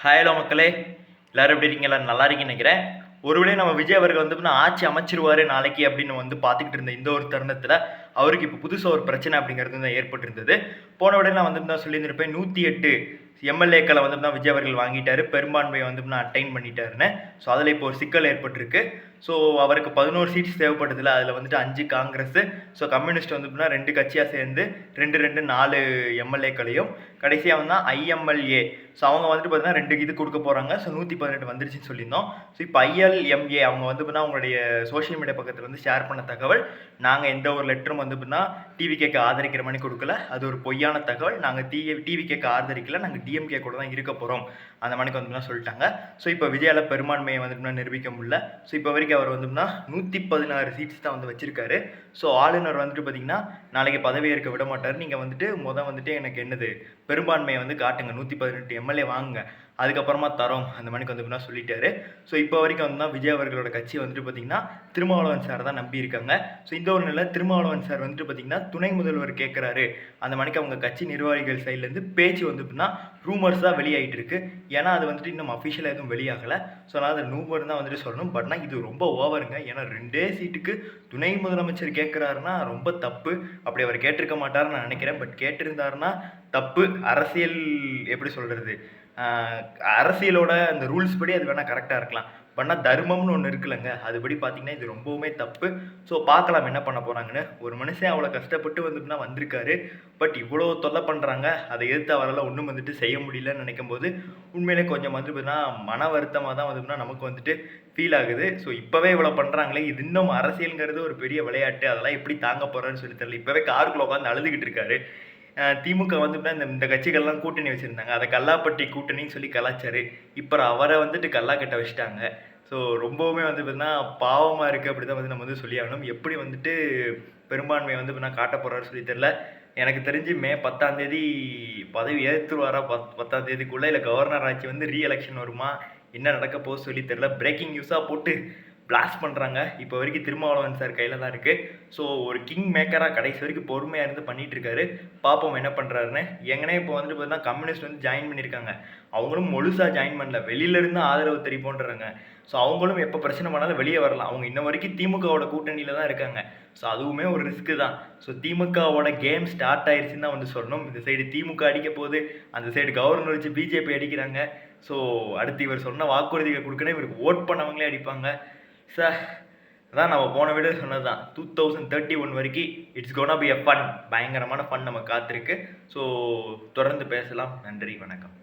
Hi hello மக்களே, எல்லாரும் எப்படி இருக்கீங்க? எல்லாரும் நல்லா இருக்கீங்கன்னு நினைக்கிறேன். ஒருவேளை நம்ம விஜய் அவர்கள் வந்து ஆட்சி அமைச்சிருவாரு நாளைக்கு அப்படின்னு வந்து பார்த்துக்கிட்டு இருந்த இந்த ஒரு தருணத்தில் அவருக்கு இப்போ புதுசாக ஒரு பிரச்சனை அப்படிங்கிறது வந்து ஏற்பட்டிருந்தது. போன விட நான் வந்து தான் சொல்லியிருந்திருப்பேன், 108 எம்எல்ஏக்களை வந்து தான் விஜய் அவர்கள் வாங்கிட்டாரு, பெரும்பான்மையை வந்து அட்டைன் பண்ணிட்டாருன்னு. ஸோ அதில் இப்போ ஒரு சிக்கல் ஏற்பட்டிருக்கு. ஸோ அவருக்கு 11 சீட்ஸ் தேவைப்படுதில்ல, அதில் வந்துட்டு 5 காங்கிரஸ், ஸோ கம்யூனிஸ்ட் வந்து 2 கட்சியாக சேர்ந்து 4 எம்எல்ஏக்களையும் கடைசியாக வந்து ஐஎம்எல்ஏ, ஸோ அவங்க வந்துட்டு பார்த்தீங்கன்னா 2 இது கொடுக்க போகிறாங்க. ஸோ 118 வந்துருச்சுன்னு சொல்லியிருந்தோம். ஸோ இப்போ ஐஎல்எம்ஏ அவங்க வந்து பார்த்தீங்கன்னா அவங்களுடைய சோஷியல் மீடியா பக்கத்தில் வந்து ஷேர் பண்ண தகவல், நாங்கள் எந்த ஒரு லெட்டரும் வந்து பார்த்தீங்கன்னா டிவிகேக்கு ஆதரிக்கிற மாதிரி கொடுக்கல, அது ஒரு பொய்யான தகவல், நாங்கள் டிவிகேக்கு ஆதரிக்கல, நாங்கள் டிஎம்கே கூட தான் இருக்க போகிறோம் அந்த மணிக்கு வந்து சொல்லிட்டாங்க. ஸோ இப்போ விஜயால பெரும்பான்மையை வந்து நிரூபிக்க முடியல. ஸோ இப்போ வரைக்கும் அவர் வந்து 116 சீட்ஸ் தான் வந்து வச்சிருக்காரு. ஸோ ஆளுநர் வந்துட்டு பார்த்தீங்கன்னா நாளைக்கு பதவி ஏற்க விட மாட்டார். நீங்கள் வந்துட்டு வந்துட்டு எனக்கு என்னது பெரும்பான்மையை வந்து காட்டுங்க, 118 எம்எல்ஏ வாங்குங்க, அதுக்கப்புறமா தரோம் அந்த மணிக்கு வந்து சொல்லிட்டாரு. ஸோ இப்போ வரைக்கும் வந்து விஜய் அவர்களோட கட்சி வந்துட்டு பார்த்தீங்கன்னா திருமாவளவன் சார் தான் நம்பி இருக்காங்க. ஸோ இந்த ஒரு நிலை திருமாவளவன் சார் வந்துட்டு பார்த்தீங்கன்னா துணை முதல்வர் கேட்குறாரு அந்த மணிக்கு அவங்க கட்சி நிர்வாகிகள் சைட்லேருந்து பேச்சு வந்து ரூமர்ஸ் தான் வெளியாகிட்டு இருக்கு. ஏன்னா அது வந்துட்டு இன்னும் அஃபிஷியலாக எதுவும் வெளியாகலை. ஸோ அதனால் அது ரூமர் தான் வந்துட்டு சொல்லணும். பட்னா இது ரொம்ப ஓவருங்க. ஏன்னா 2 சீட்டுக்கு துணை முதலமைச்சர் கேட்குறாருன்னா ரொம்ப தப்பு. அப்படி அவர் கேட்டிருக்க மாட்டாருன்னு நான் நினைக்கிறேன். பட் கேட்டிருந்தாருன்னா தப்பு. அரசியல் எப்படி சொல்கிறது, அரசியலோட அந்த ரூல்ஸ் படி அது வேணால் கரெக்டாக இருக்கலாம். பண்ணால் தர்மம்னு ஒன்று இருக்குல்லங்க, அதுபடி பார்த்தீங்கன்னா இது ரொம்பவுமே தப்பு. ஸோ பார்க்கலாம் என்ன பண்ண போகிறாங்கன்னு. ஒரு மனுஷன் அவ்வளோ கஷ்டப்பட்டு வந்துட்டுனா வந்திருக்காரு, பட் இவ்வளோ தொல்லை பண்ணுறாங்க, அதை எதிர்த்து அவரால் ஒன்றும் வந்துட்டு செய்ய முடியலன்னு நினைக்கும் போது உண்மையிலே கொஞ்சம் வந்து பார்த்தீங்கன்னா மன வருத்தமாக தான் வந்துட்டுனா நமக்கு வந்துட்டு ஃபீல் ஆகுது. ஸோ இப்போவே இவ்வளோ பண்ணுறாங்களே, இது இன்னும் அரசியலுங்கிறது ஒரு பெரிய விளையாட்டு, அதெல்லாம் எப்படி தாங்க போகிறான்னு சொல்லி தெரியல. இப்போவே காருக்குள்ளே உட்காந்து அழுதுகிட்டு இருக்காரு. திமுக வந்துட்டு இந்த கட்சிகள்லாம் கூட்டணி வச்சுருந்தாங்க, அதை கல்லாப்பட்டி கூட்டணின்னு சொல்லி கலாச்சாரு. இப்போ அவரை வந்துட்டு கல்லாக்கட்ட வச்சுட்டாங்க. ஸோ ரொம்பவுமே வந்து பார்த்தீங்கன்னா பாவமாக இருக்குது. அப்படி தான் வந்து நம்ம வந்து சொல்லி ஆகணும். எப்படி வந்துட்டு பெரும்பான்மையை வந்து பார்த்தீங்கன்னா காட்ட போகிறாரு சொல்லி தெரில. எனக்கு தெரிஞ்சு மே 10ஆம் தேதி பதவி ஏற்றுருவாரா, 10ஆம் தேதிக்குள்ளே, இல்லை கவர்னர் ஆட்சி வந்து ரீஎலெக்ஷன் வருமா, என்ன நடக்க போகுது சொல்லி தெரில. பிரேக்கிங் நியூஸாக போட்டு பிளாஸ்ட் பண்ணுறாங்க. இப்போ வரைக்கும் திருமாவளவன் சார் கையில் தான் இருக்குது. ஸோ ஒரு கிங் மேக்கராக கடைசி வரைக்கும் பொறுமையாக இருந்து பண்ணிகிட்டு இருக்காரு. பார்ப்போம் என்ன பண்ணுறாருன்னு. எங்கனே இப்போ வந்துட்டு பார்த்தீங்கன்னா கம்யூனிஸ்ட் வந்து ஜாயின் பண்ணியிருக்காங்க. அவங்களும் முழுசாக ஜாயின் பண்ணல, வெளியிலேருந்து ஆதரவு தெரிவிப்போன்றாங்க. ஸோ அவங்களும் எப்போ பிரச்சனை பண்ணாலும் வெளியே வரலாம். அவங்க இன்ன வரைக்கும் திமுகவோட கூட்டணியில் தான் இருக்காங்க. ஸோ அதுவுமே ஒரு ரிஸ்க்கு தான். ஸோ திமுகவோட கேம் ஸ்டார்ட் ஆயிடுச்சுன்னு தான் வந்து சொல்லணும். இந்த சைடு திமுக அடிக்க போகுது, அந்த சைடு கவர்னர் வச்சு பிஜேபி அடிக்கிறாங்க. ஸோ அடுத்து இவர் சொன்ன வாக்குறுதிகள் கொடுக்கணும், இவருக்கு ஓட் பண்ணவங்களே அடிப்பாங்க. சார் அதான் நம்ம போன வீடியோ சொன்னது தான், 2031 வரைக்கும் it's gonna be a fun, பயங்கரமான ஃபன் நம்ம காத்திருக்கு. ஸோ தொடர்ந்து பேசலாம். நன்றி, வணக்கம்.